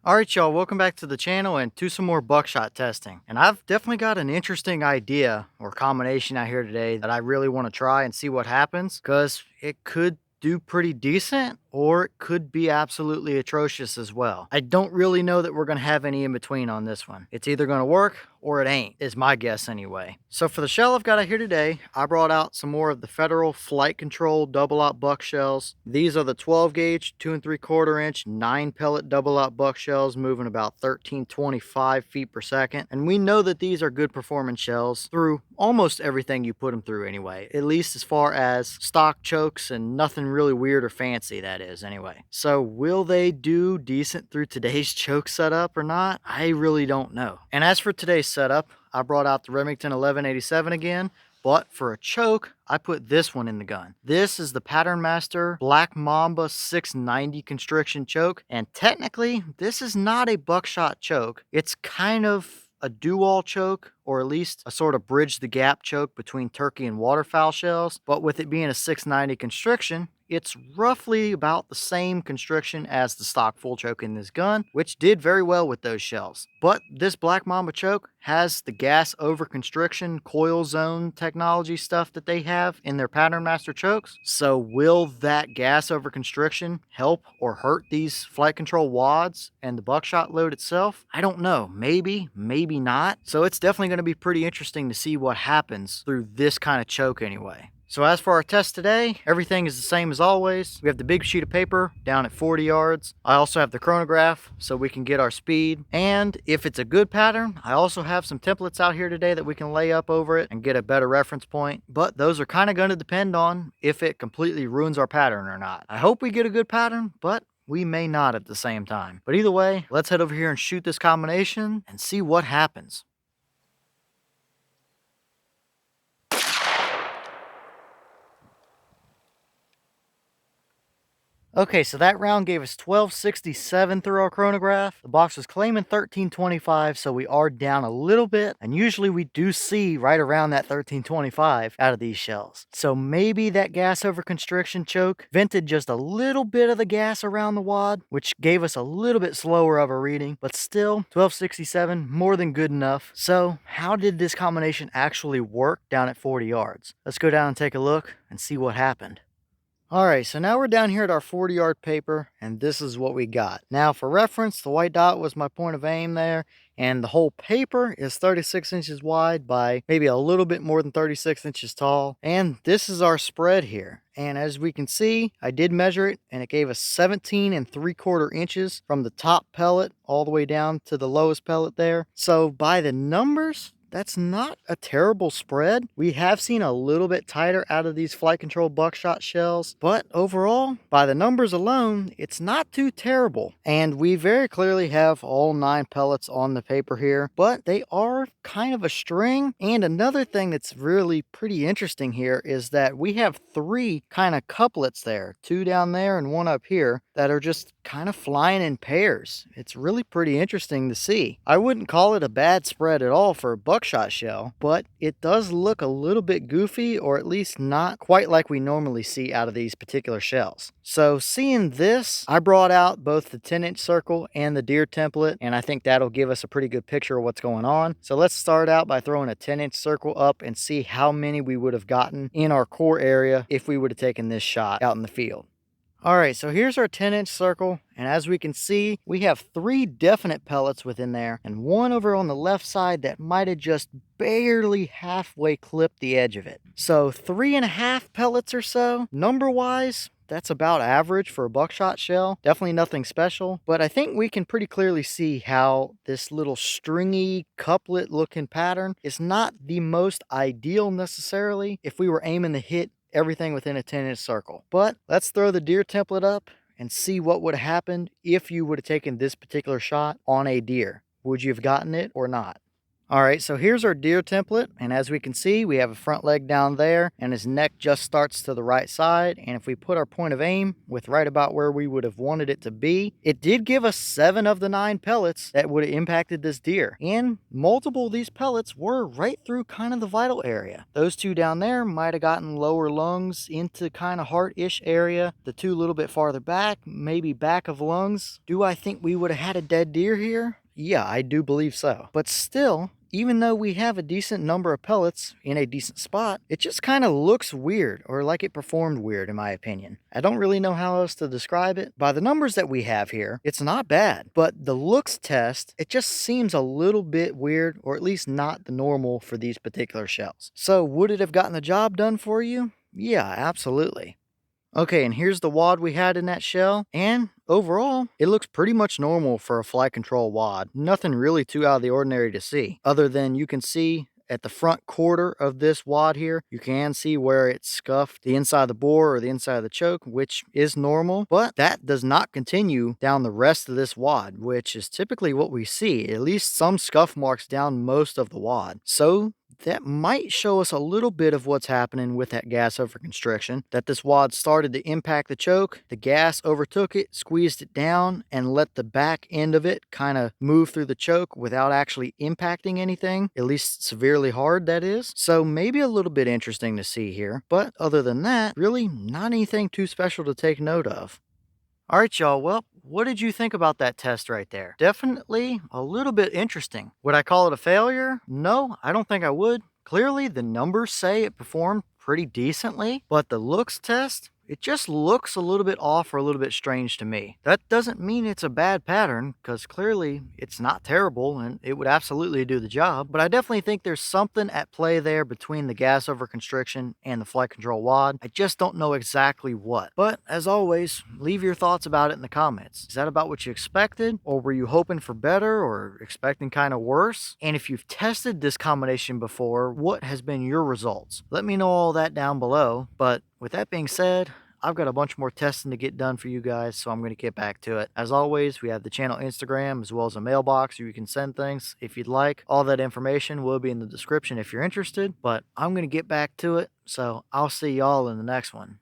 Alright y'all, welcome back to the channel and to some more buckshot testing. And I've definitely got an interesting idea or combination out here today that I really want to try and see what happens, because it could do pretty decent or it could be absolutely atrocious as well. I don't really know that we're going to have any in between on this one. It's either going to work or it ain't, is my guess anyway. So for the shell I've got out here today, I brought out some more of the Federal Flight Control double-aught buck shells. These are the 12 gauge, 2 3/4 inch, 9 pellet double-aught buck shells, moving about 1325 feet per second. And we know that these are good performance shells through almost everything you put them through anyway, at least as far as stock chokes and nothing really weird or fancy, that is anyway. So will they do decent through today's choke setup or not? I really don't know. And as for today's setup, I brought out the Remington 1187 again, but for a choke, I put this one in the gun. This is the Patternmaster Black Mamba 690 constriction choke, and technically, this is not a buckshot choke. It's kind of a do-all choke, or at least a sort of bridge the gap choke between turkey and waterfowl shells, but with it being a 690 constriction, it's roughly about the same constriction as the stock full choke in this gun, which did very well with those shells. But this Black Mamba choke has the gas over constriction coil zone technology stuff that they have in their Patternmaster chokes. So will that gas over constriction help or hurt these flight control wads and the buckshot load itself? I don't know. Maybe, maybe not. So it's definitely going to be pretty interesting to see what happens through this kind of choke anyway. So as for our test today, everything is the same as always. We have the big sheet of paper down at 40 yards. I also have the chronograph so we can get our speed. And if it's a good pattern, I also have some templates out here today that we can lay up over it and get a better reference point. But those are kind of going to depend on if it completely ruins our pattern or not. I hope we get a good pattern, but we may not at the same time. But either way, let's head over here and shoot this combination and see what happens. Okay, so that round gave us 1267 through our chronograph. The box was claiming 1325, so we are down a little bit. And usually we do see right around that 1325 out of these shells. So maybe that gas over constriction choke vented just a little bit of the gas around the wad, which gave us a little bit slower of a reading, but still 1267, more than good enough. So how did this combination actually work down at 40 yards? Let's go down and take a look and see what happened. Alright, so now we're down here at our 40-yard paper, and this is what we got. Now, for reference, the white dot was my point of aim there, and the whole paper is 36 inches wide by maybe a little bit more than 36 inches tall. And this is our spread here. And as we can see, I did measure it, and it gave us 17 3/4 inches from the top pellet all the way down to the lowest pellet there. So by the numbers, that's not a terrible spread. We have seen a little bit tighter out of these flight control buckshot shells, but overall, by the numbers alone, it's not too terrible. And we very clearly have all 9 pellets on the paper here, but they are kind of a string. And another thing that's really pretty interesting here is that we have 3 kind of couplets there, 2 down there and 1 up here, that are just kind of flying in pairs. It's really pretty interesting to see. I wouldn't call it a bad spread at all for a buckshot shell, but it does look a little bit goofy, or at least not quite like we normally see out of these particular shells. So seeing this, I brought out both the 10-inch circle and the deer template, and I think that'll give us a pretty good picture of what's going on. So let's start out by throwing a 10-inch circle up and see how many we would have gotten in our core area if we would have taken this shot out in the field. Alright, so here's our 10-inch circle, and as we can see, we have 3 definite pellets within there, and 1 over on the left side that might have just barely halfway clipped the edge of it. So 3.5 pellets or so. Number-wise, that's about average for a buckshot shell. Definitely nothing special, but I think we can pretty clearly see how this little stringy couplet looking pattern is not the most ideal necessarily if we were aiming to hit everything within a 10-inch circle. But let's throw the deer template up and see what would have happened if you would have taken this particular shot on a deer. Would you have gotten it or not? All right, so here's our deer template, and as we can see, we have a front leg down there, and his neck just starts to the right side, and if we put our point of aim with right about where we would have wanted it to be, it did give us 7 of the 9 pellets that would have impacted this deer, and multiple of these pellets were right through kind of the vital area. Those 2 down there might have gotten lower lungs into kind of heart-ish area. The 2 a little bit farther back, maybe back of lungs. Do I think we would have had a dead deer here? Yeah, I do believe so. But still, even though we have a decent number of pellets in a decent spot, it just kind of looks weird, or like it performed weird in my opinion. I don't really know how else to describe it. By the numbers that we have here, it's not bad, but the looks test, it just seems a little bit weird, or at least not the normal for these particular shells. So would it have gotten the job done for you? Yeah, absolutely. Okay, and here's the wad we had in that shell, and overall, it looks pretty much normal for a flight control wad. Nothing really too out of the ordinary to see, other than you can see at the front quarter of this wad here, you can see where it's scuffed the inside of the bore or the inside of the choke, which is normal, but that does not continue down the rest of this wad, which is typically what we see, at least some scuff marks down most of the wad. So that might show us a little bit of what's happening with that gas over constriction, that this wad started to impact the choke, the gas overtook it, squeezed it down, and let the back end of it kind of move through the choke without actually impacting anything, at least severely hard, that is. So maybe a little bit interesting to see here, but other than that, really not anything too special to take note of. All right, y'all. Well, what did you think about that test right there? Definitely a little bit interesting. Would I call it a failure? No, I don't think I would. Clearly, the numbers say it performed pretty decently, but the looks test, it just looks a little bit off or a little bit strange to me. That doesn't mean it's a bad pattern, because clearly it's not terrible and it would absolutely do the job, but I definitely think there's something at play there between the gas over constriction and the flight control wad. I just don't know exactly what. But as always, leave your thoughts about it in the comments. Is that about what you expected, or were you hoping for better or expecting kind of worse? And if you've tested this combination before, what has been your results? Let me know all that down below. But with that being said, I've got a bunch more testing to get done for you guys, so I'm going to get back to it. As always, we have the channel Instagram as well as a mailbox where you can send things if you'd like. All that information will be in the description if you're interested, but I'm going to get back to it, so I'll see y'all in the next one.